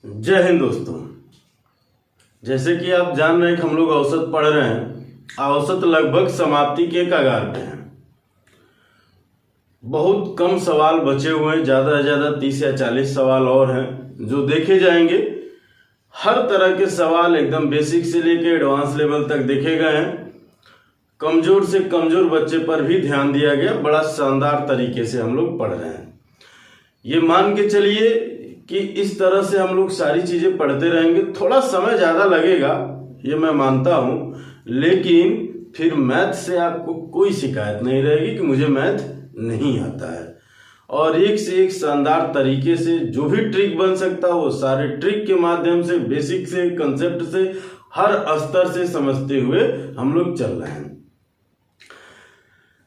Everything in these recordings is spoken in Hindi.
जय हिंद दोस्तों। जैसे कि आप जान रहे हैं कि हम लोग औसत पढ़ रहे हैं। औसत लगभग समाप्ति के कगार पे है। बहुत कम सवाल बचे हुए हैं, ज़्यादा से ज़्यादा 30 या 40 सवाल और हैं जो देखे जाएंगे। हर तरह के सवाल एकदम बेसिक से लेके एडवांस लेवल तक देखे गए हैं। कमज़ोर से कमज़ोर बच्चे पर भी ध्यान दिया गया। बड़ा शानदार तरीके से हम लोग पढ़ रहे हैं। ये मान के चलिए कि इस तरह से हम लोग सारी चीज़ें पढ़ते रहेंगे। थोड़ा समय ज़्यादा लगेगा, ये मैं मानता हूँ, लेकिन फिर मैथ से आपको कोई शिकायत नहीं रहेगी कि मुझे मैथ नहीं आता है। और एक से एक शानदार तरीके से जो भी ट्रिक बन सकता है वो सारे ट्रिक के माध्यम से, बेसिक से, कंसेप्ट से, हर स्तर से समझते हुए हम लोग चल रहे हैं।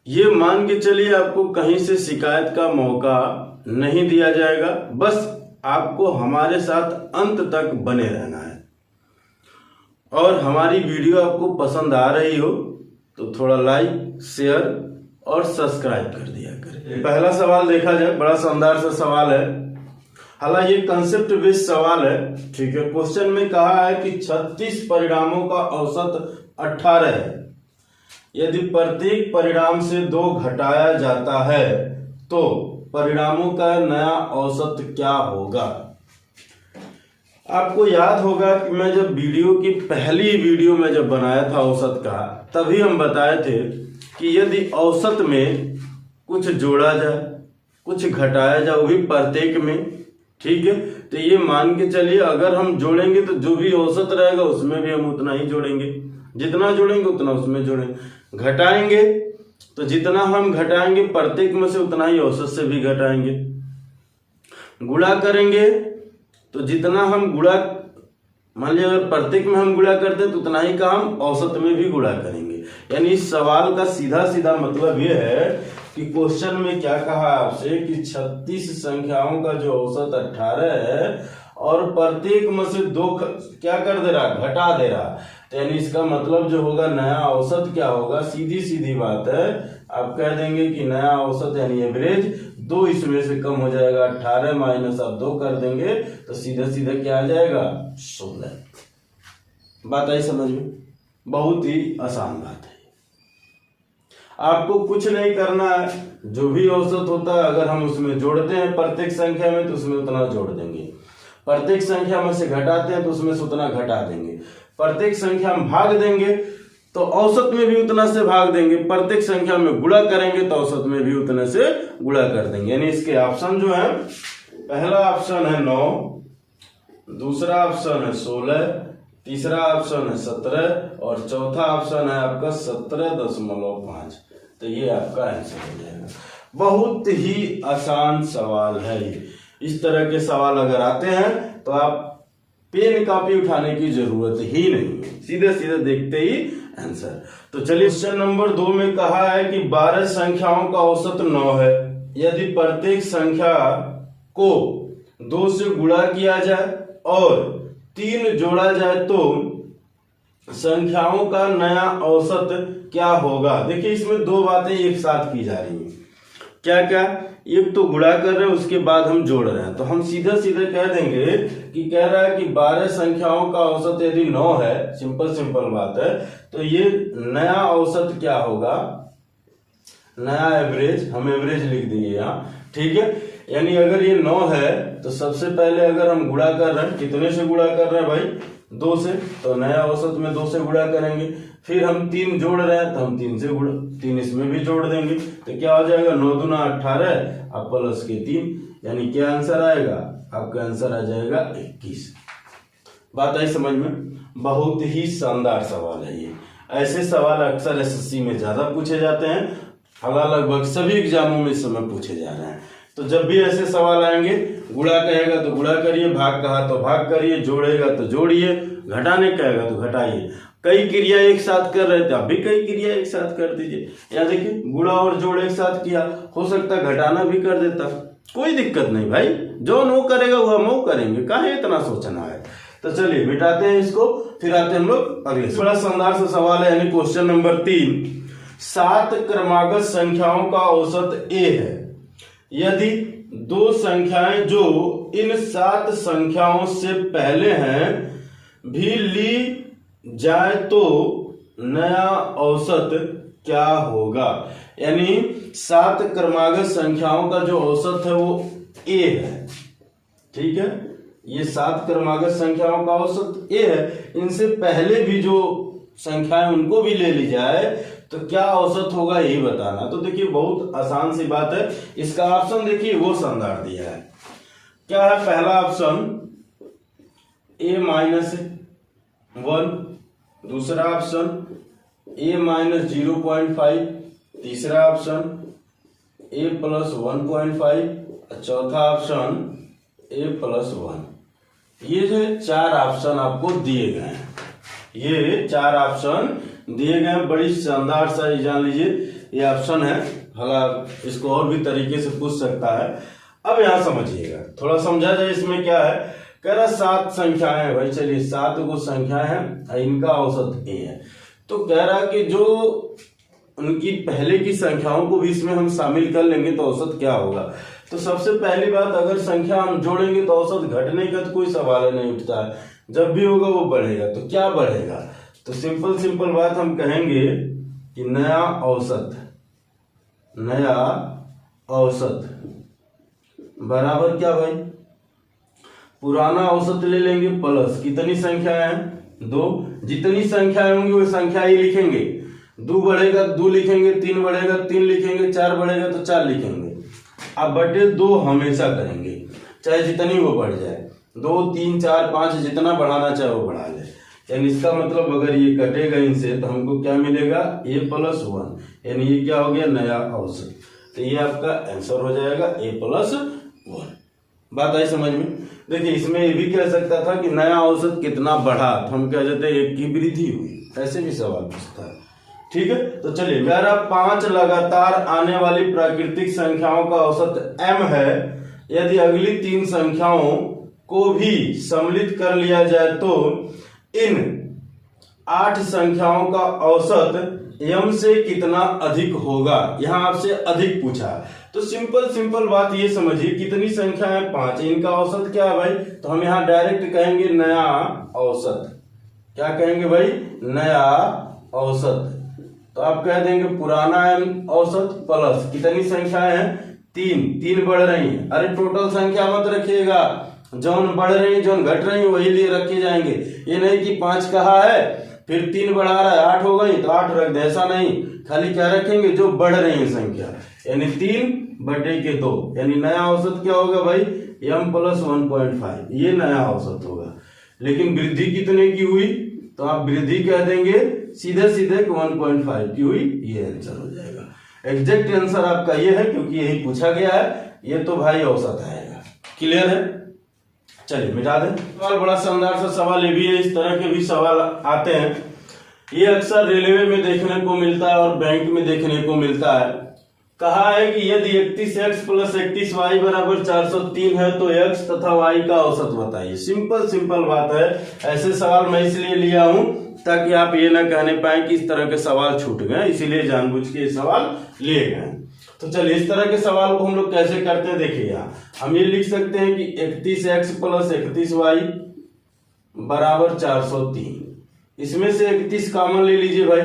ये मान के चलिए आपको कहीं से शिकायत का मौका नहीं दिया जाएगा। बस आपको हमारे साथ अंत तक बने रहना है। और हमारी वीडियो आपको पसंद आ रही हो तो थोड़ा लाइक, शेयर और सब्सक्राइब कर दिया करें। पहला सवाल देखा जाए, बड़ा शानदार सा सवाल है। हालांकि ये कंसेप्ट बेस्ड सवाल है, ठीक है। क्वेश्चन में कहा है कि 36 परिणामों का औसत 18 है। यदि प्रत्येक परिणाम से 2 घटाया जाता है तो परिणामों का नया औसत क्या होगा। आपको याद होगा कि मैं जब वीडियो की पहली वीडियो में जब बनाया था औसत का, तभी हम बताए थे कि यदि औसत में कुछ जोड़ा जाए, कुछ घटाया जाए, वो भी प्रत्येक में, ठीक है। तो ये मान के चलिए अगर हम जोड़ेंगे तो जो भी औसत रहेगा उसमें भी हम उतना ही जोड़ेंगे, जितना जोड़ेंगे उतना उसमें जोड़ेंगे। घटाएंगे तो जितना हम घटाएंगे प्रत्येक में से उतना ही औसत से भी घटाएंगे। गुणा करेंगे तो जितना हम गुणा, मान लिया अगर प्रत्येक में हम गुणा करते हैं तो उतना ही का हम औसत में भी गुणा करेंगे। यानी इस सवाल का सीधा सीधा मतलब यह है कि क्वेश्चन में क्या कहा आपसे कि 36 संख्याओं का जो औसत 18 है और प्रत्येक में से 2 क्या कर दे रहा, घटा दे रहा। तो यानी इसका मतलब जो होगा नया औसत क्या होगा। सीधी सीधी बात है, आप कह देंगे कि नया औसत यानी एवरेज 2 इसमें से कम हो जाएगा। 18 माइनस आप 2 कर देंगे तो सीधा सीधा क्या आ जाएगा, 16। बात आई समझ में? बहुत ही आसान बात है। आपको कुछ नहीं करना है। जो भी औसत होता है अगर हम उसमें जोड़ते हैं प्रत्येक संख्या में तो उसमें उतना जोड़ देंगे। प्रत्येक संख्या में से घटाते हैं तो उसमें से उतना घटा देंगे। प्रत्येक संख्या में भाग देंगे तो औसत में भी उतना से भाग देंगे। प्रत्येक संख्या में गुणा करेंगे तो औसत में भी उतने से गुणा कर देंगे। यानी इसके ऑप्शन जो है, पहला ऑप्शन है 9, दूसरा ऑप्शन है 16, तीसरा ऑप्शन है 17 और चौथा ऑप्शन है आपका 17.5। तो ये आपका आंसर हो जाएगा। बहुत ही आसान सवाल है ये। इस तरह के सवाल अगर आते हैं तो आप पेन कॉपी उठाने की जरूरत ही नहीं है, सीधे सीधे देखते ही आंसर। तो चलिए क्वेश्चन नंबर 2 में कहा है कि 12 संख्याओं का औसत 9 है। यदि प्रत्येक संख्या को 2 से गुणा किया जाए और 3 जोड़ा जाए तो संख्याओं का नया औसत क्या होगा। देखिए इसमें 2 बातें एक साथ की जा रही हैं। क्या क्या, एक तो गुणा कर रहे हैं, उसके बाद हम जोड़ रहे हैं। तो हम सीधा सीधा कह देंगे कि कह रहा है कि 12 संख्याओं का औसत यदि 9 है, सिंपल बात है, तो ये नया औसत क्या होगा, नया एवरेज, हम एवरेज लिख देंगे यहाँ, ठीक है। यानी अगर ये 9 है तो सबसे पहले अगर हम गुणा कर रहे हैं, कितने से गुणा कर रहे हैं भाई, 2 से, तो नया औसत में 2 से गुणा करेंगे। फिर हम 3 जोड़ रहे हैं तो हम 3 से गुणा, 3 इसमें भी जोड़ देंगे तो क्या हो जाएगा, 9 दूना 18 अब प्लस के 3, यानी क्या आंसर आएगा, आपका आंसर आ जाएगा 21। बात आई समझ में? बहुत ही शानदार सवाल है ये। ऐसे सवाल अक्सर एसएससी में ज्यादा पूछे जाते हैं। हालांकि लगभग सभी एग्जामों में इस समय पूछे जा रहे हैं। तो जब भी ऐसे सवाल आएंगे, गुणा कहेगा तो गुणा करिए, भाग कहा तो भाग करिए, जोड़ेगा तो जोड़िए, घटाने कहेगा तो घटाइए। कई क्रिया एक साथ कर रहे थे, अब भी कई क्रिया एक साथ कर दीजिए। यहाँ देखिए गुणा और जोड़ एक साथ किया, हो सकता है घटाना भी कर देता, कोई दिक्कत नहीं भाई। जो नो करेगा वो हम करेंगे, काहे इतना सोचना है। तो चलिए मिटाते हैं इसको, फिर आते हैं हम लोग अगले। बड़ा शानदार सा सवाल है, यानी क्वेश्चन नंबर 3। 7 क्रमागत संख्याओं का औसत a है। यदि 2 संख्याएं जो इन 7 संख्याओं से पहले हैं भी ली जाए तो नया औसत क्या होगा। यानी 7 क्रमागत संख्याओं का जो औसत है वो a है, ठीक है। ये 7 क्रमागत संख्याओं का औसत a है। इनसे पहले भी जो संख्याएं उनको भी ले ली जाए तो क्या औसत होगा यही बताना। तो देखिए बहुत आसान सी बात है। इसका ऑप्शन देखिए वो शानदार दिया है। क्या है पहला ऑप्शन a-1, दूसरा ऑप्शन a-0.5, तीसरा ऑप्शन a+1.5, चौथा ऑप्शन a+1। ये जो 4 ऑप्शन आपको दिए गए हैं, ये 4 ऑप्शन दिए गए हैं। बड़ी शानदार सा ये जान लीजिए ये ऑप्शन है। हालांकि इसको और भी तरीके से पूछ सकता है। अब यहां समझिएगा, थोड़ा समझा जाए इसमें क्या है। कह रहा 7 संख्याएं हैं भाई, चलिए 7 को संख्याएं हैं, इनका औसत a है। तो कह रहा कि जो उनकी पहले की संख्याओं को भी इसमें हम शामिल कर लेंगे तो औसत क्या होगा। तो सबसे पहली बात, अगर संख्या हम जोड़ेंगे तो औसत घटने का तो कोई सवाल नहीं उठता है। जब भी होगा वो बढ़ेगा। तो क्या बढ़ेगा, तो सिंपल बात हम कहेंगे कि नया औसत बराबर क्या भाई, पुराना औसत ले लेंगे प्लस कितनी संख्याएं हैं 2। जितनी संख्याएं होंगी वो संख्या ही लिखेंगे। 2 बढ़ेगा 2 लिखेंगे, 3 बढ़ेगा 3 लिखेंगे, 4 बढ़ेगा तो 4 लिखेंगे। अब बटे 2 हमेशा करेंगे, चाहे जितनी वो बढ़ जाए। 2, 3, 4, 5 जितना बढ़ाना चाहे वो बढ़ा ले। यानी इसका मतलब अगर ये कटेगा इनसे तो हमको क्या मिलेगा a+1, यानी ये क्या हो गया नया औसत। तो ये आपका आंसर हो जाएगा a+1। बात आई समझ में। देखिए इसमें ये भी कह सकता था कि नया औसत कितना बढ़ा, तो हम कह देते 1 की वृद्धि हुई, ऐसे भी सवाल पूछता है, ठीक है। तो चलिए मेरा 5 लगातार आने वाली प्राकृतिक संख्याओं का औसत m है। यदि अगली 3 संख्याओं को भी सम्मिलित कर लिया जाए तो इन 8 संख्याओं का औसत m से कितना अधिक होगा। यहां आपसे अधिक पूछा, तो सिंपल बात ये समझिए, कितनी संख्या है 5, इनका औसत क्या है भाई। तो हम यहां डायरेक्ट कहेंगे नया औसत। क्या कहेंगे भाई, नया औसत। तो आप कह देंगे पुराना औसत प्लस कितनी संख्याएं हैं 3 बढ़ रही हैं। अरे टोटल संख्या मत रखिएगा, जौन बढ़ रही है जौन घट रही है वही लिए रखे जाएंगे। ये नहीं कि 5 कहा है फिर 3 बढ़ा रहा है 8 हो गई तो 8 रख दे, ऐसा नहीं। खाली क्या रखेंगे जो बढ़ रही है संख्या, यानी 3/2। यानी नया औसत क्या होगा भाई m+1.5, ये नया औसत होगा। लेकिन वृद्धि कितने की हुई, तो आप वृद्धि कह देंगे सीधे 1.5 की हुई, ये आंसर हो जाएगा। एग्जैक्ट आंसर आपका ये है क्योंकि यही पूछा गया है। ये तो भाई औसत आएगा। क्लियर है, चलिए मिटा दें। सवाल बड़ा शानदार सा सवाल ये भी है, इस तरह के भी सवाल आते हैं। ये अक्सर रेलवे में देखने को मिलता है और बैंक में देखने को मिलता है। कहा है कि यदि 31x + 31y = 403 है तो x तथा y का औसत बताइए। सिंपल बात है। ऐसे सवाल मैं इसलिए लिया हूं ताकि आप ये ना कहने पाए कि इस तरह के सवाल छूट गए, इसीलिए जानबूझ के ये सवाल लिए गए। तो चलिए इस तरह के सवाल को हम लोग कैसे करते हैं, देखिए यहाँ हम ये लिख सकते हैं कि 31x + 31y = 403। इसमें से 31 कॉमन ले लीजिए भाई।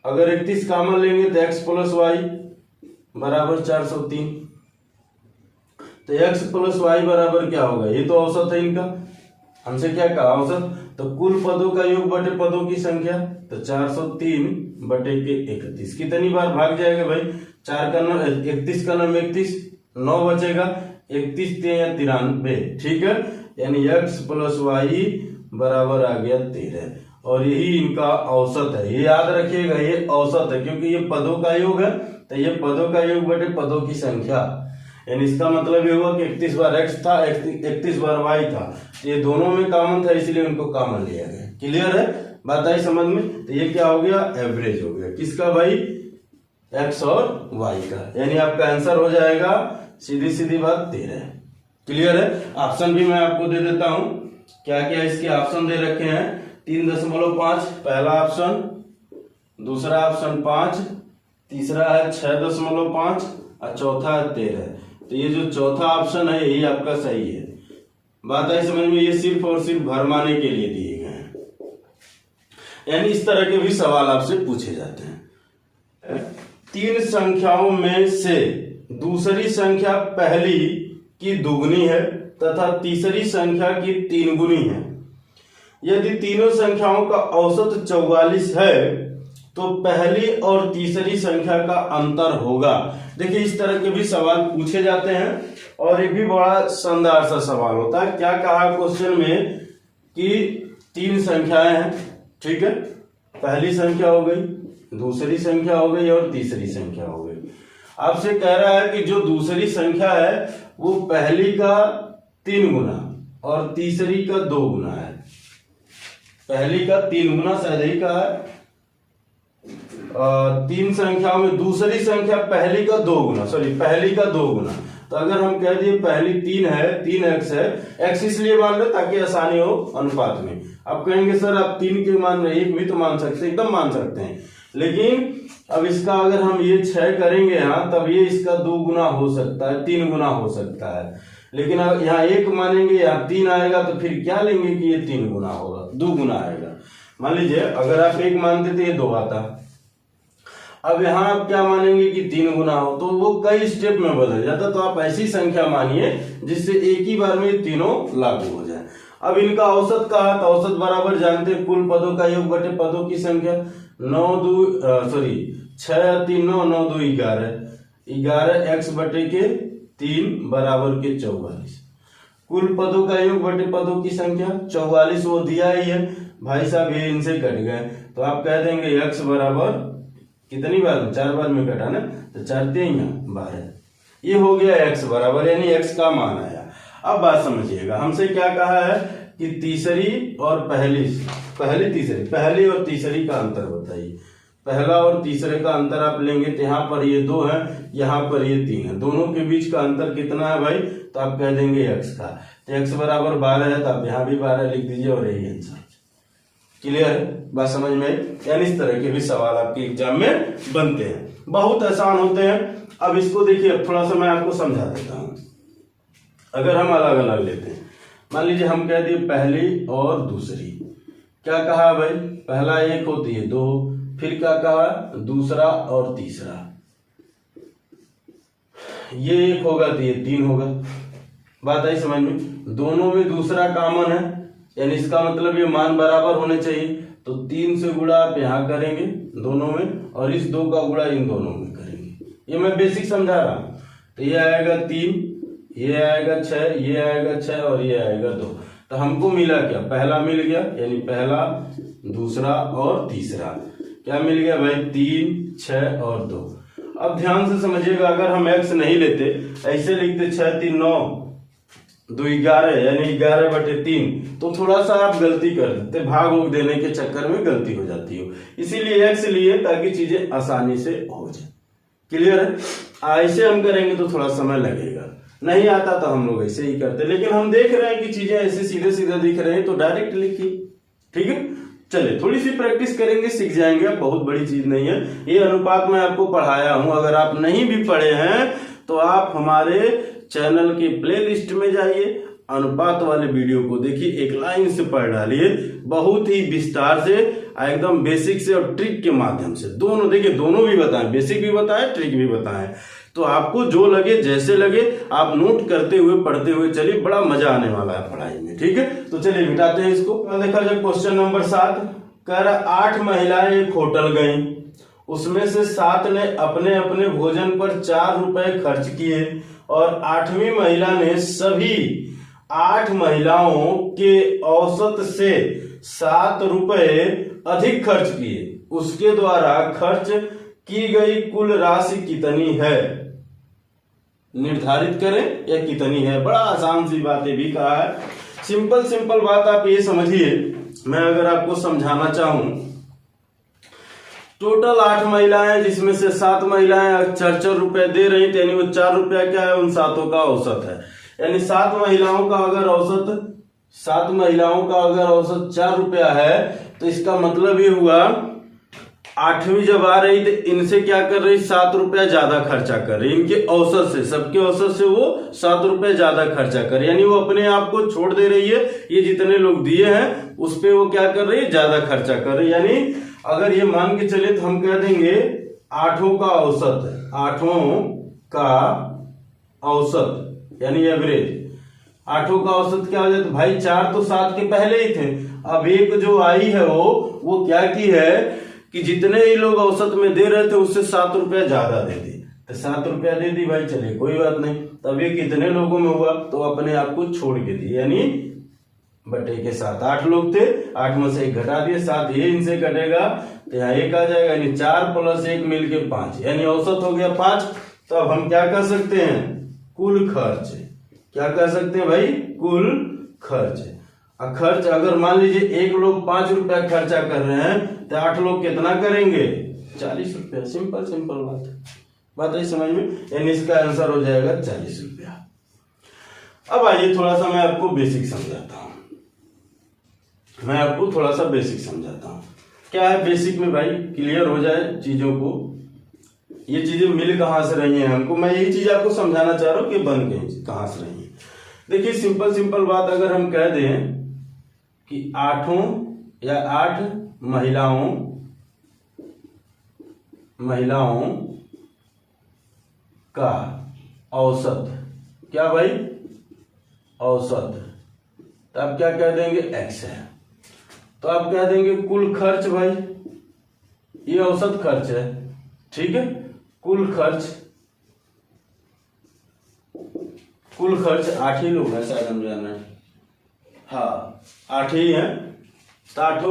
अगर 31 कॉमन लेंगे तो x + y = 403। तो x + y बराबर क्या होगा, ये तो औसत है इनका। हमसे क्या कहा औसत, तो कुल पदों का योग बटे पदों की संख्या। तो 403/31 कितनी बार भाग जाएगा भाई, 4 का 9 31 का 9 31, 9 बचेगा, 31 × 93, ठीक है। यानी x + y बराबर आ गया 13। और यही इनका औसत है, ये याद रखिएगा, ये औसत है क्योंकि ये पदों का योग है। तो ये पदों का योग बटे पदों की संख्या, यानी इसका मतलब ये हुआ कि 31 बार x था, 31 बार y था। ये दोनों में कॉमन था इसलिए उनको कॉमन लिया गया। क्लियर है, बात आई समझ में। तो ये क्या हो गया, एवरेज हो गया किसका भाई, x और y का। यानी आपका आंसर हो जाएगा सीधी बात 13। क्लियर है। ऑप्शन भी मैं आपको दे देता हूं, क्या क्या इसके ऑप्शन दे रखे हैं। 3.5 पहला ऑप्शन, दूसरा ऑप्शन 5, तीसरा है 6.5 और चौथा है 13। तो ये जो चौथा ऑप्शन है यही आपका सही है। बात आई समझ में? ये सिर्फ और सिर्फ भरमाने के लिए दिए गए हैं। यानी इस तरह के भी सवाल आपसे पूछे जाते हैं। 3 संख्याओं में से दूसरी संख्या पहली की दुगुनी है तथा तीसरी संख्या की 3 गुनी है। यदि तीनों संख्याओं का औसत 44 है तो पहली और तीसरी संख्या का अंतर होगा। देखिए इस तरह के भी सवाल पूछे जाते हैं और एक भी बड़ा शानदार सा सवाल होता है। क्या कहा क्वेश्चन में कि 3 संख्याएं हैं, ठीक है, पहली संख्या हो गई, दूसरी संख्या हो गई और तीसरी संख्या हो गई। आपसे कह रहा है कि जो दूसरी संख्या है वो पहली का 3 गुना और तीसरी का 2 गुना है। पहली का 3 गुना शायद ही कहा है। 3 संख्याओं में दूसरी संख्या पहली का 2 गुना, सॉरी पहली का 2 गुना। तो अगर हम कह दिए पहली 3 है, 3x है, x इसलिए मान रहे ताकि आसानी हो अनुपात में। आप कहेंगे सर आप 3 के मान रहे, 1 भी तो मान सकते हैं, एकदम मान सकते हैं, लेकिन अब इसका अगर हम ये 6 करेंगे यहाँ तब ये इसका 2 गुना हो सकता है, 3 गुना हो सकता है। लेकिन अब यहाँ 1 मानेंगे, यहाँ 3 आएगा तो फिर क्या लेंगे कि ये 3 गुना होगा, 2 गुना आएगा। मान लीजिए अगर आप 1 मानते थे ये 2 आता, अब यहाँ आप क्या मानेंगे कि 3 गुना हो, तो वो कई स्टेप में बदल जाता। तो आप ऐसी संख्या मानिए जिससे एक ही बार में तीनों लागू हो जाए। अब इनका औसत कहा तो औसत बराबर जानते हैं कुल पदों का योग बटे पदों की संख्या। 6 3 9 9 2 11 11 x बटे के 3 बराबर के 44। कुल पदों का योग बटे पदों की संख्या 44 वो दिया ही है भाई साहब, ये इनसे कट गए तो आप कह देंगे x बराबर कितनी बार में, 4 बार में कटा ना, तो 4 3 12। ये हो गया x बराबर, यानी x का मान आया। अब बात समझिएगा, हमसे क्या कहा है कि तीसरी और पहली और तीसरी का अंतर बताइए। पहला और तीसरे का अंतर आप लेंगे तो यहाँ पर ये 2 है, यहाँ पर ये 3 है, दोनों के बीच का अंतर कितना है भाई, तो आप कह देंगे x का। तो x बराबर 12 है तो आप यहाँ भी 12 लिख दीजिए और यही आंसर। क्लियर है बात समझ में? यानी इस तरह के भी सवाल आपके एग्जाम में बनते हैं, बहुत आसान होते हैं। अब इसको देखिए, थोड़ा सा मैं आपको समझा देता हूं। अगर हम अलग अलग लेते हैं, मान लीजिए हम कह दिए पहली और दूसरी, क्या कहा भाई, पहला 1 होती है 2, फिर क्या कहा दूसरा और तीसरा, ये 1 होगा तो ये 3 होगा। बात आई समझ में? दोनों में दूसरा कॉमन है, यानी इसका मतलब ये मान बराबर होने चाहिए। तो 3 से गुणा आप यहाँ करेंगे दोनों में और इस 2 का गुणा इन दोनों में करेंगे। ये मैं बेसिक समझा रहा हूं। तो ये आएगा 3, ये आएगा 6, ये आएगा 6 और ये आएगा 2। तो हमको मिला क्या, पहला मिल गया, यानी पहला, दूसरा और तीसरा। क्या मिल गया भाई, 3 6 और 2। अब ध्यान से समझिएगा, अगर हम x नहीं लेते, ऐसे लिखते 6 3 9 2 11, यानी 11 बटे 3, तो थोड़ा सा आप गलती कर देते, भाग उग देने के चक्कर में गलती हो जाती हो, इसीलिए x लिए ताकि चीजें आसानी से हो जाए। क्लियर है? ऐसे हम करेंगे तो थोड़ा समय लगेगा, नहीं आता तो हम लोग ऐसे ही करते, लेकिन हम देख रहे हैं कि चीजें ऐसे सीधे सीधे दिख रहे हैं तो डायरेक्ट लिखिए। ठीक है, चलिए थोड़ी सी प्रैक्टिस करेंगे, सीख जाएंगे, बहुत बड़ी चीज नहीं है। ये अनुपात मैं आपको पढ़ाया हूं, अगर आप नहीं भी पढ़े हैं तो आप हमारे चैनल के प्लेलिस्ट में जाइए, अनुपात वाले वीडियो को देखिए, एक लाइन से पढ़ डालिए, बहुत ही विस्तार से, एकदम बेसिक से और ट्रिक के माध्यम से। दोनों देखिए, दोनों भी बताएं, बेसिक भी बताएं, ट्रिक भी बताएं, तो आपको जो लगे, जैसे लगे, आप नोट करते हुए पढ़ते हुए चलिए, बड़ा मजा आने वाला है पढ़ाई में। ठीक है, तो चलिए मिटाते हैं इसको। देखा जाए क्वेश्चन नंबर 7, कह रहा 8 महिलाएं एक होटल गईं, उसमें से 7 ने अपने अपने भोजन पर 4 रुपए खर्च किए और 8वीं महिला ने सभी 8 महिलाओं के औसत से 7 रुपए अधिक खर्च किए, उसके द्वारा खर्च की गई कुल राशि कितनी है, निर्धारित करें या कितनी है। बड़ा आसान सी बातें भी कहा है, सिंपल सिंपल बात आप ये समझिए। मैं अगर आपको समझाना चाहूं, टोटल 8 महिलाएं, जिसमें से 7 महिलाएं 4 रुपए दे रही थी, यानी वो 4 रुपया क्या है, उन 7 का औसत है। यानी 7 महिलाओं का अगर औसत 4 रुपया है, तो इसका मतलब ये हुआ 8वीं जब आ रही तो इनसे क्या कर रही, 7 रुपया ज्यादा खर्चा कर रही, इनके औसत से, सबके औसत से वो 7 रुपया ज्यादा खर्चा कर रही, यानी वो अपने आप को छोड़ दे रही है। ये जितने लोग दिए हैं उस पे वो क्या कर रही है, ज्यादा खर्चा कर रही है। यानी अगर ये मान के चले तो हम कह देंगे 8 का औसत, 8 का औसत यानी एवरेज। 8 का औसत क्या हो जाता भाई, 4 तो 7 के पहले ही थे। अब एक जो आई है वो क्या की है कि जितने ही लोग औसत में दे रहे थे उससे 7 रुपया ज्यादा दे दी, तो 7 रुपया दे दी भाई, चलिए कोई बात नहीं। तब ये कितने लोगों में हुआ, तो अपने आप को छोड़ के दी, यानी बटे के 7। 8 लोग थे, 8 में से 1 घटा दिए, 7 ये इनसे कटेगा तो यहाँ 1 आ जाएगा, यानी 4 + 1 मिलके 5, यानी औसत हो गया 5। तो अब हम क्या कर सकते हैं, कुल खर्च। क्या कर सकते हैं भाई, कुल खर्च। खर्च अगर मान लीजिए 1 लोग 5 रुपया खर्चा कर रहे हैं तो 8 लोग कितना करेंगे, 40 रुपया। सिंपल बात है समझ में, यानी इसका आंसर हो जाएगा 40 रुपया। अब आइए थोड़ा सा मैं आपको बेसिक समझाता हूं, क्या है बेसिक में भाई, क्लियर हो जाए चीजों को। ये चीजें मिल कहां से रही हैं हमको, मैं यही चीज आपको समझाना चाह रहा हूं कि बन गई कहां से रही है। देखिए सिंपल बात अगर हम कह दें कि 8 या 8 महिलाओं का औसत, क्या भाई, औसत, तो आप क्या कह देंगे, x है। तो आप कह देंगे कुल खर्च भाई, ये औसत खर्च है, ठीक है। कुल खर्च 8 ही लोग हैं शायद, हम जान रहे हैं, हाँ 8 ही हैं। तो 8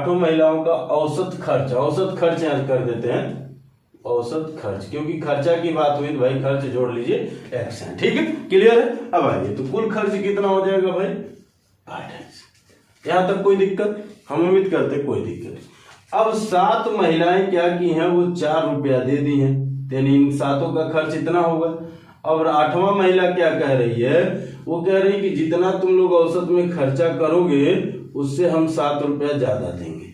महिलाओं का औसत खर्च याद कर देते हैं, औसत खर्च, क्योंकि खर्चा की बात हुई तो भाई खर्च जोड़ लीजिए x है, ठीक है, क्लियर है। अब आइए तो कुल खर्च कितना हो जाएगा भाई, 8x। यहां तक कोई दिक्कत, हम उम्मीद करते कोई दिक्कत नहीं। अब 7 महिलाएं क्या की हैं, वो 4 रुपया दे दी हैं, यानी इन 7 का खर्च इतना होगा। और 8वां महिला क्या कह रही है, वो कह रही है कि जितना तुम लोग औसत में खर्चा करोगे उससे हम 7 रुपया ज्यादा देंगे।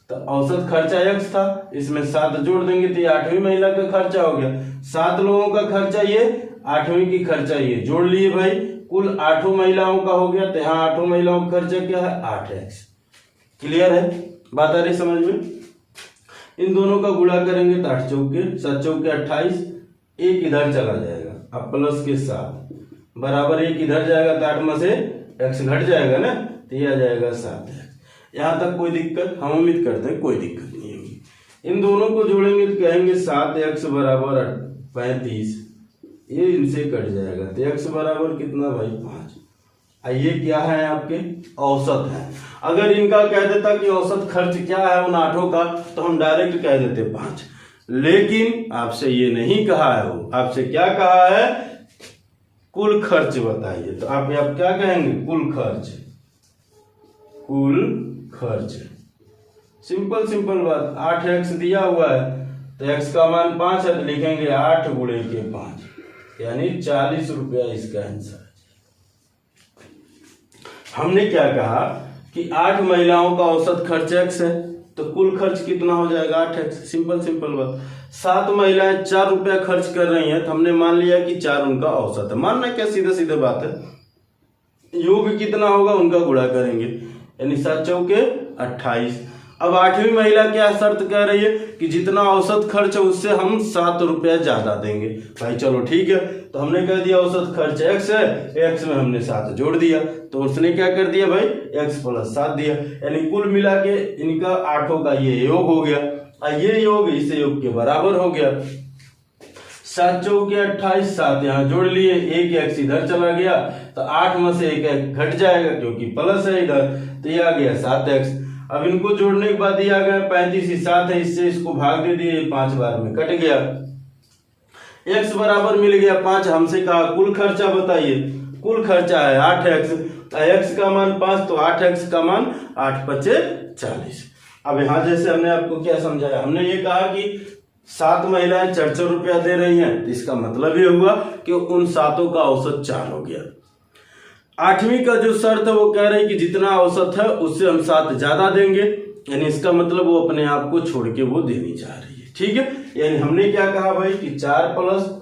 तो औसत खर्चा x था, इसमें 7 जोड़ देंगे तो ये 8वीं महिला का खर्चा हो गया। 7 लोगों का खर्चा ये, 8वीं की खर्चा ये, जोड़ लिए भाई, कुल 8 महिलाओं का हो गया। तो यहाँ 8 महिलाओं का खर्चा क्या है, 8x। क्लियर है, बात आ रही समझ में। इन दोनों का गुणा करेंगे तो 8 चौके 7 चौके 28, 1 इधर चला जाएगा, अब प्लस के 7 बराबर 1 इधर जाएगा तो 8 में से x घट जाएगा ना, तो ये आ जाएगा 7x। यहां तक कोई दिक्कत, हम उम्मीद करते हैं कोई दिक्कत नहीं होगी। इन दोनों को जोड़ेंगे तो कहेंगे 7x बराबर 35, ये इनसे कट जाएगा तो x बराबर कितना भाई, 5। ये क्या है, आपके औसत है। अगर इनका कह देता कि औसत खर्च क्या है उन 8 का, तो हम डायरेक्ट कह देते 5, लेकिन आपसे ये नहीं कहा है, वो आपसे क्या कहा है, कुल खर्च बताइए। तो आप क्या कहेंगे, कुल खर्च। सिंपल बात, 8x दिया हुआ है तो x का मान 5 है, तो लिखेंगे 8 गुणे के 5, यानी 40 रुपया इसका आंसर है। हमने क्या कहा कि 8 महिलाओं का औसत खर्च x है, तो कुल खर्च कितना हो जाएगा, 8x। सिंपल बात। 7 महिलाएं 4 रुपया खर्च कर रही हैं, तो हमने मान लिया कि 4 उनका औसत है। मानना क्या, सीधे बात है। योग कितना होगा, उनका गुणा करेंगे, यानी 7 चौके 28। अब 8वीं महिला क्या शर्त कह रही है कि जितना औसत खर्च है उससे हम 7 रुपया ज्यादा देंगे। भाई चलो ठीक है, तो हमने कह दिया औसत खर्च x है, x में हमने 7 जोड़ दिया, तो उसने क्या कर दिया भाई, x + 7 दिया, यानी कुल मिला के इनका 8 का ये योग हो गया, और ये योग इस योग के बराबर हो गया। 7 चौके 28, 7 यहाँ जोड़ लिए, 1 x इधर चला गया, तो 8 में से 1 घट जाएगा क्योंकि प्लस है इधर, तो ये आ गया 7x। अब इनको जोड़ने के बाद ये आ गया 35, 7 है, इससे इसको भाग दे दिए, 5 बार में कट गया। x बराबर मिल गया 5। हमसे कहा कुल खर्चा बताइए, कुल खर्चा है 8x, x का मान 5, तो 8x का मान 8 × 5 = 40। अब यहाँ जैसे हमने आपको क्या समझाया, हमने ये कहा कि 7 महिलाएं 4 रुपया दे रही हैं, तो इसका मतलब ये हुआ कि उन 7 का औसत 4 हो गया। 8वीं का जो शर्त है वो कह रही कि जितना औसत है उससे हम 7 ज्यादा देंगे, यानी इसका मतलब वो अपने आप को छोड़ के वो देनी चाह रही है। ठीक है, यानी हमने क्या कहा भाई कि 4 +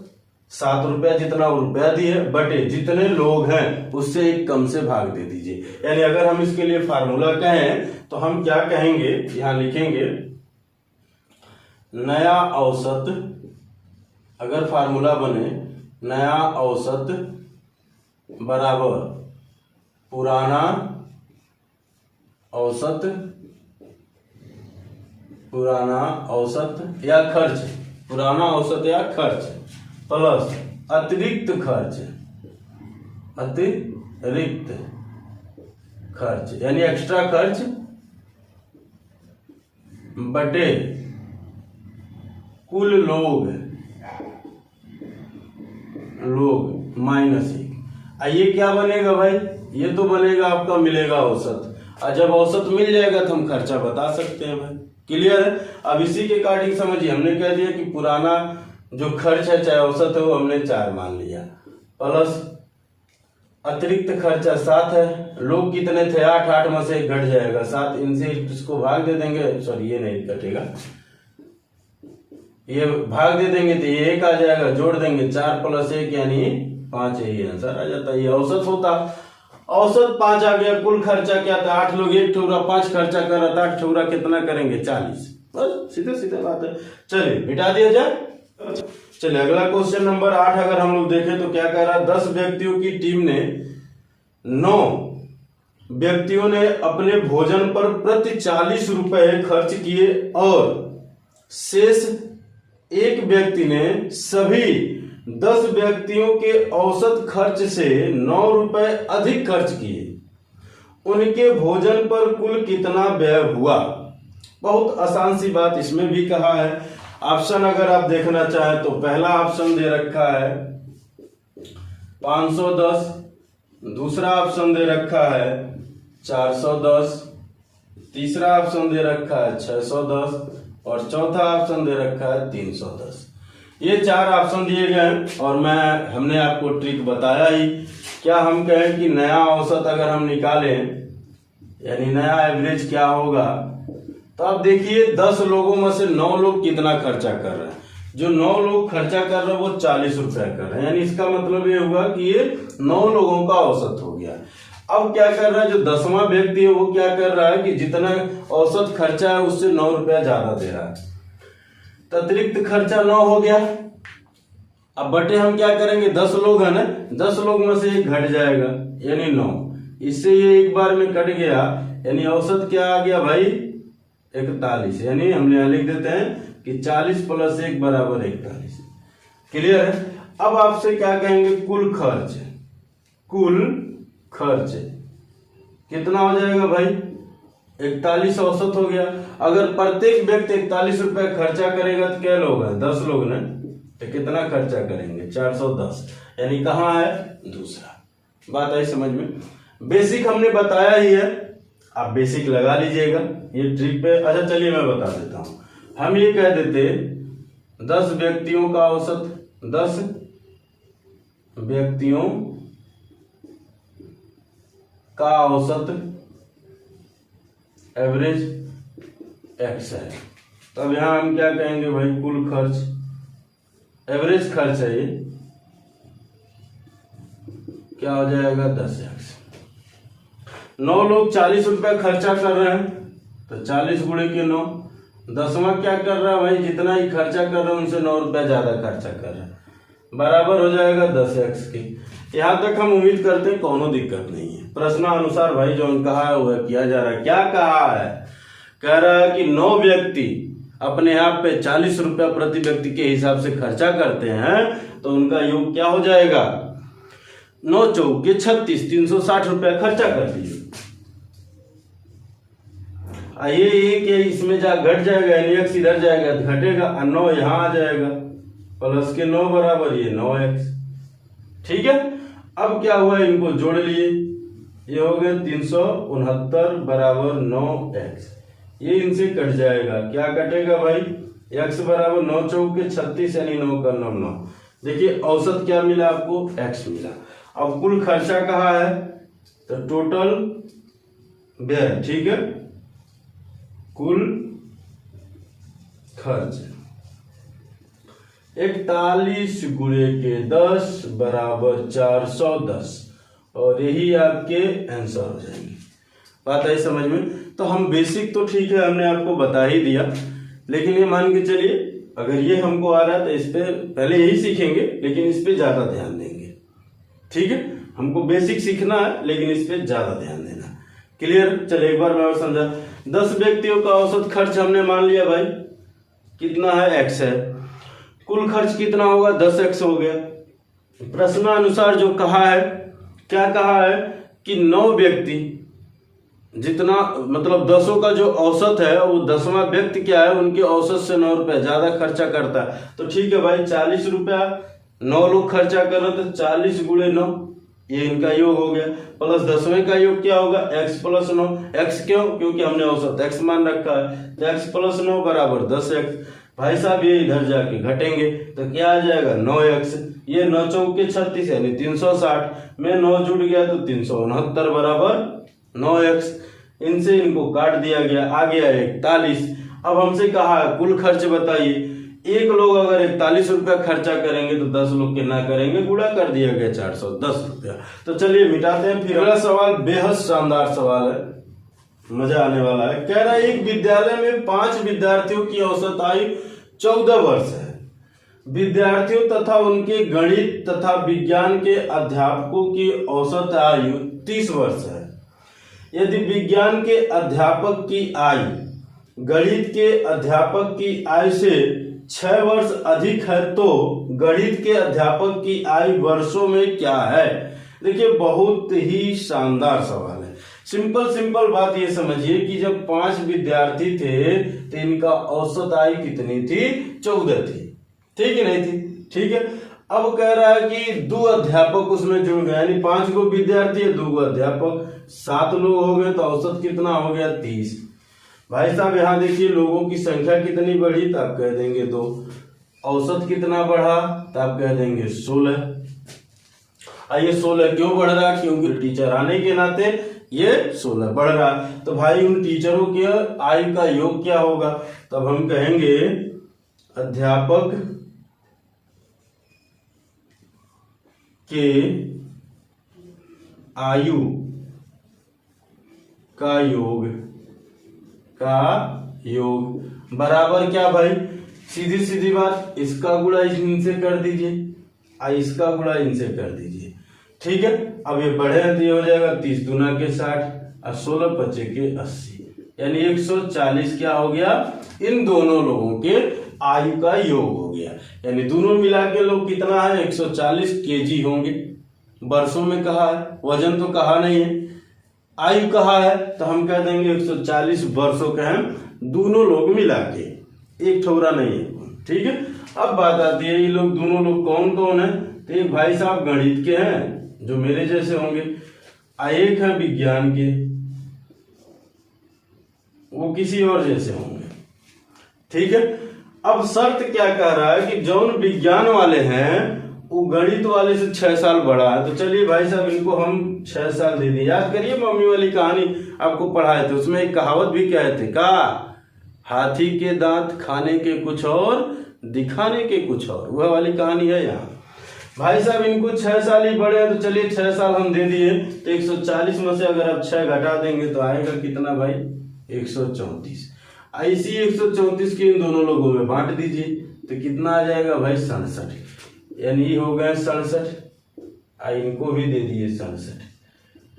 7 रुपया जितना वो रुपया दिए बटे जितने लोग हैं उससे एक कम से भाग दे दीजिए। यानी अगर हम इसके लिए फार्मूला कहें तो हम क्या कहेंगे, यहां लिखेंगे नया औसत, अगर फार्मूला बने नया औसत बराबर पुराना औसत, पुराना औसत या खर्च, पुराना औसत या खर्च प्लस अतिरिक्त खर्च, अतिरिक्त खर्च यानी एक्स्ट्रा खर्च बटे कुल लोग -1। ये क्या बनेगा भाई, ये तो बनेगा आपका मिलेगा औसत, और जब औसत मिल जाएगा तो हम खर्चा बता सकते हैं भाई। क्लियर है। अब इसी के अकॉर्डिंग समझिए, हमने कह दिया कि पुराना जो खर्च है चाहे औसत है वो हमने 4 मान लिया, प्लस अतिरिक्त खर्चा 7 है, लोग कितने थे 8, 8 में से 1 घट जाएगा 7, इनसे इसको भाग दे देंगे, सॉरी ये नहीं कटेगा, ये भाग दे देंगे तो ये 1 आ जाएगा, जोड़ देंगे 4 + 1 यानी 5, यही आंसर आ जाता है। ये औसत होता, औसत 5 आ गया। कुल खर्चा क्या था, 8 लोग 1 ठुरा 5 खर्चा कर रहा था, 8 ठुरा कितना करेंगे 40, बस सीधे सीधे बात है। चलिए मिटा दिया जाए। चलिए अगला क्वेश्चन नंबर 8 अगर हम लोग देखें तो क्या कह रहा है, 10 व्यक्तियों की टीम ने 9 व्यक्तियों ने अपने भोजन पर प्रति 40 रुपए खर्च किए और शेष एक व्यक्ति ने सभी 10 व्यक्तियों के औसत खर्च से 9 रुपए अधिक खर्च किए, उनके भोजन पर कुल कितना व्यय हुआ। बहुत आसान सी बात इसमें भी कहा है। ऑप्शन अगर आप देखना चाहें तो पहला ऑप्शन दे रखा है 510, दूसरा ऑप्शन दे रखा है 410, तीसरा ऑप्शन दे रखा है 610 और चौथा ऑप्शन दे रखा है 310। ये 4 ऑप्शन दिए गए और हमने आपको ट्रिक बताया ही। क्या हम कहें कि नया औसत अगर हम निकालें यानी नया एवरेज क्या होगा, तो आप देखिए 10 लोगों में से 9 लोग कितना खर्चा कर रहे हैं। जो 9 लोग खर्चा कर रहे हैं वो 40 रुपया कर रहे हैं, यानी इसका मतलब ये हुआ कि ये 9 लोगों का औसत हो गया। अब क्या कर रहा है, जो 10वां व्यक्ति है वो क्या कर रहा है कि जितना औसत खर्चा है उससे 9 रुपया ज्यादा दे रहा है, तो अतिरिक्त खर्चा 9 हो गया। अब बटे हम क्या करेंगे, 10 लोग है ना, 10 लोग में से 1 घट जाएगा यानी 9, इससे ये एक बार में कट गया, यानी औसत क्या आ गया भाई 41, यानी हम यहां लिख देते हैं कि 40 + 1 = 41। क्लियर है। अब आपसे क्या कहेंगे, कुल खर्च, कुल खर्च कितना हो जाएगा भाई 41 औसत हो गया। अगर प्रत्येक व्यक्ति 41 रुपए खर्चा करेगा तो क्या लोग हैं 10 लोग ने, तो कितना खर्चा करेंगे 410, यानी कहाँ है दूसरा। बात आई समझ में। बेसिक हमने बताया ही है, आप बेसिक लगा लीजिएगा ये ट्रिक पे। अच्छा चलिए मैं बता देता हूं, हम ये कह देते 10 व्यक्तियों का औसत, 10 व्यक्तियों का औसत एवरेज x है। तब यहां हम क्या कहेंगे भाई, कुल खर्च, एवरेज खर्च है ये, क्या हो जाएगा 10x। 9 लोग 40 रुपए खर्चा कर रहे हैं तो 40 गुणे के 9, 10वां क्या कर रहा है भाई, जितना ही खर्चा कर रहे हैं उनसे 9 रुपया ज्यादा खर्चा कर रहा है, बराबर हो जाएगा 10x के। यहां तक हम उम्मीद करते हैं कोनो दिक्कत नहीं है। प्रश्नानुसार भाई जो कहा है वह किया जा रहा है। क्या कहा है, कह रहा है कि 9 व्यक्ति अपने आप पे 40 रुपया प्रति व्यक्ति के हिसाब से खर्चा करते हैं तो उनका योग क्या हो जाएगा, 9 चौके 36, 360 रुपया खर्चा कर दिए। ये कि इसमें जा घट जाएगा, x इधर जाएगा घटेगा, 9 यहाँ आ जाएगा, प्लस के 9 बराबर ये 9x। ठीक है। अब क्या हुआ, इनको जोड़ लिए, ये हो गए 369 बराबर 9x, ये इनसे कट जाएगा, क्या कटेगा भाई, x बराबर 9 चौके 36 यानी 9 का 9 9। देखिए औसत क्या मिला आपको, x मिला। अब कुल खर्चा कहा है तो टोटल व्यय, ठीक है, कुल खर्च 41 गुणे के 10 बराबर 410 और यही आपके आंसर हो जाएंगे। बात आई समझ में? तो हम बेसिक तो ठीक है हमने आपको बता ही दिया, लेकिन ये मान के चलिए अगर ये हमको आ रहा है तो इस पे पहले यही सीखेंगे, लेकिन इस पे ज्यादा ध्यान देंगे। ठीक है, हमको बेसिक सीखना है लेकिन इस पे ज्यादा ध्यान देना। क्लियर? चलिए एक बार मैं और समझा। 10 व्यक्तियों का औसत खर्च हमने मान लिया भाई कितना है, x है। कुल खर्च कितना होगा, 10x हो गया। प्रश्नानुसार जो कहा है, क्या कहा है कि 9 व्यक्ति जितना मतलब 10 का जो औसत है वो 10वां व्यक्ति क्या है उनके औसत से 9 रुपया ज्यादा खर्चा करता है। तो ठीक है भाई 40 रुपया 9 लोग खर्चा कर रहे तो 40 गुणे 9 ये इनका योग हो गया, प्लस 10वें का योग क्या होगा x प्लस 9। x क्यों? क्योंकि हमने औसत x मान रखा है, तो x प्लस 9 बराबर 10x। भाई साहब ये इधर जाके घटेंगे तो क्या आ जाएगा 9x। ये 9 चौके 36 यानी 360 में 9 जुड़ गया तो 369 बराबर 9x। इनसे इनको काट दिया गया, आ गया 41। अब हमसे कहा है कुल खर्च बताइए। एक लोग अगर 41 रुपया खर्चा करेंगे तो 10 लोग कितना करेंगे, गुणा कर दिया गया 410 रुपया। तो चलिए मिटाते हैं। फिर अगला सवाल बेहद शानदार सवाल है, मजा आने वाला है। कह रहा है एक विद्यालय में 5 विद्यार्थियों की औसत आयु 14 वर्ष है। विद्यार्थियों तथा उनके गणित तथा विज्ञान के अध्यापकों की औसत आयु 30 वर्ष है। यदि विज्ञान के अध्यापक की आयु गणित के अध्यापक की आयु से 6 वर्ष अधिक है तो गणित के अध्यापक की आयु वर्षों में क्या है। देखिए बहुत ही शानदार सवाल है। सिंपल बात ये समझिए कि जब 5 विद्यार्थी थे तो इनका औसत आयु कितनी थी, 14 थी। ठीक है नहीं थी? ठीक है। अब कह रहा है कि 2 अध्यापक उसमें जुड़ गए, यानी 5 गो विद्यार्थी है 2 अध्यापक, 7 लोग हो गए तो औसत कितना हो गया 30। भाई साहब यहाँ देखिए लोगों की संख्या कितनी बढ़ी तो आप कह देंगे 2। औसत कितना बढ़ा तो आप कह देंगे 16। आइए 16 क्यों बढ़ रहा, क्योंकि टीचर आने के नाते ये 16 बढ़ रहा। तो भाई उन टीचरों के आयु का योग क्या होगा, तब हम कहेंगे अध्यापक के आयु का योग बराबर क्या भाई, सीधी सीधी बात, इसका गुणा इनसे कर दीजिए, इसका गुणा इनसे कर दीजिए। ठीक है। अब ये बढ़े तो ये हो जाएगा 30 दूना के 60 और 16 पचे के 80, यानी 140 क्या हो गया, इन दोनों लोगों के आयु का योग हो गया। यानी दोनों मिला के लोग कितना है 140 केजी होंगे। वर्षों में कहा है, वजन तो कहा नहीं है, आयु कहा है, तो हम कह देंगे 140 वर्षों के हैं दोनों लोग मिला के, एक ठोरा नहीं है। ठीक है। अब बात आती है ये लोग दोनों लोग कौन कौन है, तो एक भाई साहब गणित के हैं जो मेरे जैसे होंगे, एक है विज्ञान के वो किसी और जैसे होंगे। ठीक है। अब शर्त क्या कह रहा है कि जौन विज्ञान वाले हैं वो गणित वाले से 6 साल बड़ा है। तो चलिए भाई साहब इनको हम 6 साल दे दिए। याद करिए मम्मी वाली कहानी आपको पढ़ाए थे, उसमें एक कहावत भी क्या थे, का हाथी के दांत खाने के कुछ और दिखाने के कुछ और, वह वाली कहानी है यहाँ। भाई साहब इनको 6 साल ही बड़े हैं तो चलिए 6 साल हम दे दिए। तो 140 में से अगर आप 6 घटा देंगे तो आएगा कितना भाई 134। ऐसी 134 के इन दोनों लोगों में बांट दीजिए तो कितना आ जाएगा भाई 67, यानी हो गए 67, इनको भी दे दिए 67।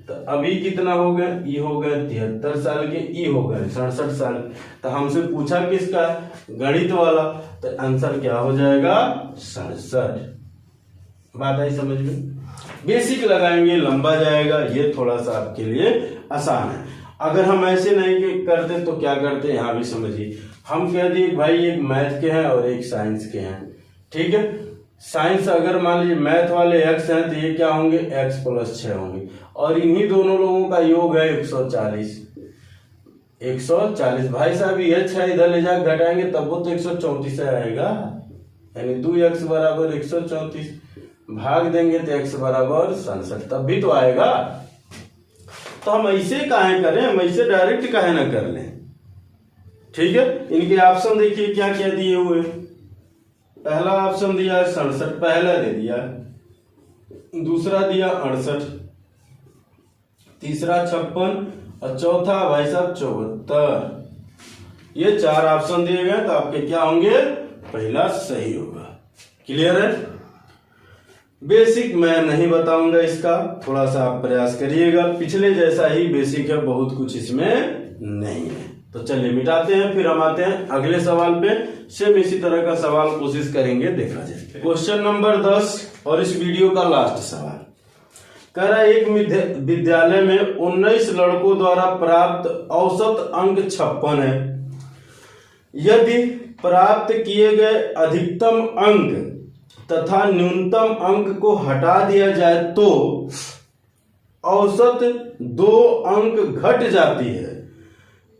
तो अभी कितना हो गया, ये हो गए 73 साल के, ये हो गए 67 साल। तो हमसे पूछा किसका, गणित वाला, तो आंसर क्या हो जाएगा 67। बात आई समझ में? बेसिक लगाएंगे लंबा जाएगा, ये थोड़ा सा आपके लिए आसान है। अगर हम ऐसे नहीं करते तो क्या करते, यहाँ भी समझिए। हम कह दिए भाई एक मैथ के हैं और एक साइंस के हैं। ठीक है। साइंस अगर मान लीजिए मैथ वाले x हैं तो ये क्या होंगे x प्लस 6 होंगे, और इन्हीं दोनों लोगों का योग है 140। 140 भाई साहब ये 6 इधर ले जाकर घटाएंगे तब वो तो 134 आएगा, यानी 2x बराबर 134, भाग देंगे तो x बराबर 67, तब भी तो आएगा। तो हम ऐसे काहे करें, हम ऐसे डायरेक्ट काहे ना कर लें। ठीक है, इनके ऑप्शन देखिए क्या क्या दिए हुए। पहला ऑप्शन दिया है 67, पहला दे दिया, दूसरा दिया 68, तीसरा 56 और चौथा भाई साहब 74। ये 4 ऑप्शन दिए गए, तो आपके क्या होंगे, पहला सही होगा। क्लियर है। बेसिक मैं नहीं बताऊंगा इसका, थोड़ा सा आप प्रयास करिएगा, पिछले जैसा ही बेसिक है, बहुत कुछ इसमें नहीं है। तो चलिए मिटाते हैं, फिर हम आते हैं अगले सवाल पे। सेम इसी तरह का सवाल कोशिश करेंगे, देखा जाए। क्वेश्चन नंबर 10 और इस वीडियो का लास्ट सवाल कह रहा है, एक विद्यालय में 19 लड़कों द्वारा प्राप्त औसत अंक 56 है। यदि प्राप्त किए गए अधिकतम अंक तथा न्यूनतम अंक को हटा दिया जाए तो औसत 2 अंक घट जाती है।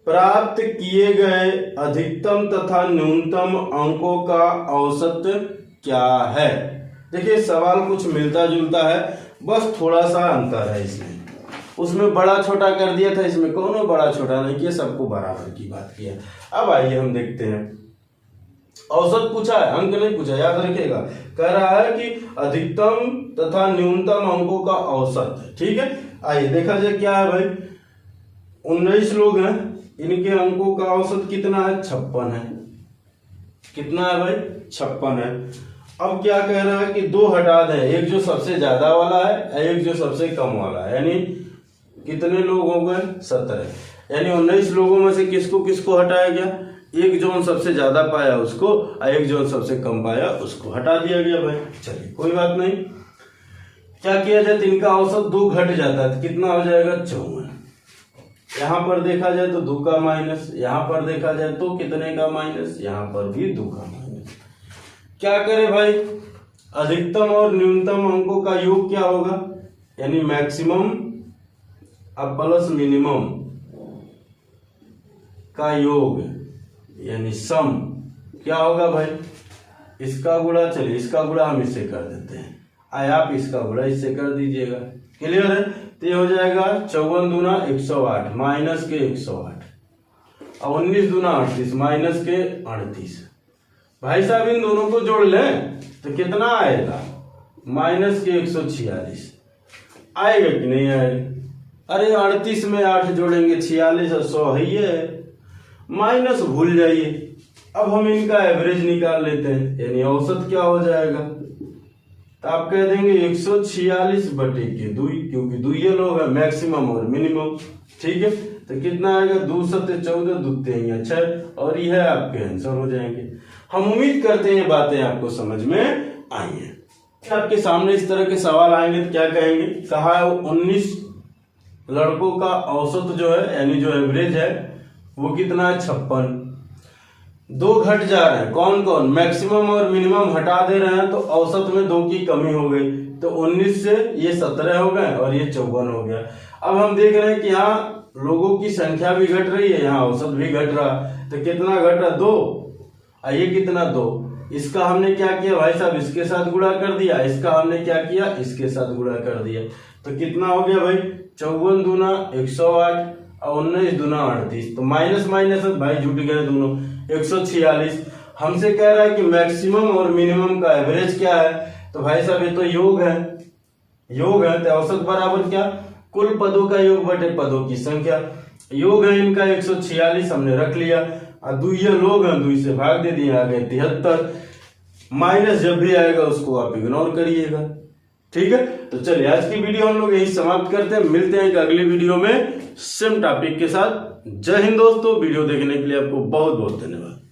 प्राप्त किए गए अधिकतम तथा न्यूनतम अंकों का औसत क्या है। देखिए सवाल कुछ मिलता जुलता है, बस थोड़ा सा अंतर है इसमें। उसमें बड़ा छोटा कर दिया था, इसमें कौन बड़ा छोटा नहीं किया, सबको बराबर की बात किया। अब आइए हम देखते हैं। औसत पूछा है, अंक नहीं पूछा, याद रखिएगा। कह रहा है कि अधिकतम तथा न्यूनतम अंकों का औसत है। ठीक है, आइए देखा जाए क्या है भाई। 19 लोग हैं, इनके अंकों का औसत कितना है, 56 है। कितना है भाई, 56 है। अब क्या कह रहा है कि 2 हटा दें, एक जो सबसे ज्यादा वाला है, एक जो सबसे कम वाला है, यानी कितने लोग हो गए, 17। यानी 19 लोगों में से किसको किसको हटाया गया, एक जो सबसे ज्यादा पाया उसको, और एक जो सबसे कम पाया उसको हटा दिया गया भाई। चलिए कोई बात नहीं, क्या किया जाए, इनका औसत 2 घट जाता है, तो कितना हो जाएगा, 54। यहां पर देखा जाए तो 2 का माइनस, यहां पर देखा जाए तो कितने का माइनस, यहां पर भी 2 का माइनस। क्या करें भाई, अधिकतम और न्यूनतम अंकों का योग क्या होगा, यानी मैक्सिमम अब प्लस मिनिमम का योग, यानी सम क्या होगा भाई, इसका गुणा, चलिए इसका गुणा हम इससे कर देते हैं, आप इसका गुणा इससे कर दीजिएगा। क्लियर है। तो ये हो जाएगा 54 दूना 108 माइनस के 108 और 19 दूना 38 माइनस के 38। भाई साहब इन दोनों को जोड़ लें तो कितना आएगा, माइनस के 146 आएगा कि नहीं आएगा। अरे 38 में 8 जोड़ेंगे 46 और 100 है, ये माइनस भूल जाइए। अब हम इनका एवरेज निकाल लेते हैं, यानी औसत क्या हो जाएगा, तो आप कह देंगे 146/2, क्योंकि 2 ये लोग है, मैक्सिमम और मिनिमम। ठीक है, तो कितना आएगा, 2 7 14 2 3 6, और यह आपके आंसर हो जाएंगे। हम उम्मीद करते हैं बातें आपको समझ में आई हैं। आपके सामने इस तरह के सवाल आएंगे तो क्या कहेंगे, कहा है 19 लड़कों का औसत जो है, यानी जो एवरेज है वो कितना है, 56। 2 घट जा रहे हैं, कौन कौन, मैक्सिमम और मिनिमम हटा दे रहे हैं, तो औसत में 2 की कमी हो गई, तो 19 से ये 17 हो गए और ये 54 हो गया। अब हम देख रहे हैं कि यहाँ लोगों की संख्या भी घट रही है, यहाँ औसत भी घट रहा, तो कितना घट रहा, 2, और ये कितना 2। इसका हमने क्या किया भाई साहब, इसके साथ गुणा कर दिया, इसका हमने क्या किया, इसके साथ गुणा कर दिया, तो कितना हो गया भाई, 54 दूना 108 और 19 दूना 38, तो माइनस माइनस भाई जुट गए दोनों, 146। हमसे कह रहा है कि मैक्सिमम और मिनिमम का एवरेज क्या है, तो भाई साहब ये तो योग है, योग है, तो औसत बराबर क्या, कुल पदों का योग बटे पदों की संख्या। योग है इनका 146 हमने रख लिया, और 2 ये लोग हैं, 2 से भाग दे दिए, आ गए 73। माइनस जब भी आएगा उसको आप इग्नोर करिएगा। ठीक है, तो चलिए आज की वीडियो हम लोग यही समाप्त करते हैं, मिलते हैं एक अगली वीडियो में सेम टॉपिक के साथ। जय हिंद दोस्तों, वीडियो देखने के लिए आपको बहुत बहुत धन्यवाद।